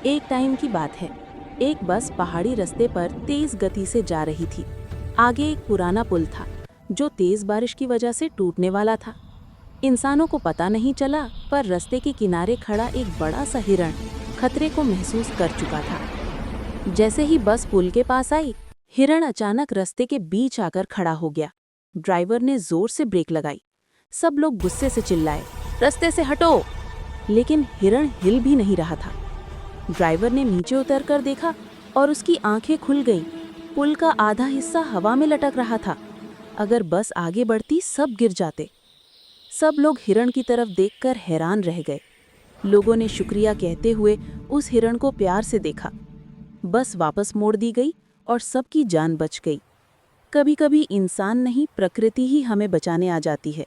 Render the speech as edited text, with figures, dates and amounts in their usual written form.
एक टाइम की बात है। एक बस पहाड़ी रास्ते पर तेज गति से जा रही थी। आगे एक पुराना पुल था जो तेज बारिश की वजह से टूटने वाला था। इंसानों को पता नहीं चला, पर रास्ते के किनारे खड़ा एक बड़ा सा हिरण खतरे को महसूस कर चुका था। जैसे ही बस पुल के पास आई, हिरण अचानक रास्ते के बीच आकर खड़ा हो गया। ड्राइवर ने जोर से ब्रेक लगाई। सब लोग गुस्से से चिल्लाए, रास्ते से हटो! लेकिन हिरण हिल भी नहीं रहा था। ड्राइवर ने नीचे उतरकर देखा और उसकी आंखें खुल गईं। पुल का आधा हिस्सा हवा में लटक रहा था। अगर बस आगे बढ़ती, सब गिर जाते। सब लोग हिरण की तरफ देखकर हैरान रह गए। लोगों ने शुक्रिया कहते हुए उस हिरण को प्यार से देखा। बस वापस मोड़ दी गई और सबकी जान बच गई। कभी-कभी इंसान नहीं, प्रकृति ही हमें बचाने आ जाती है।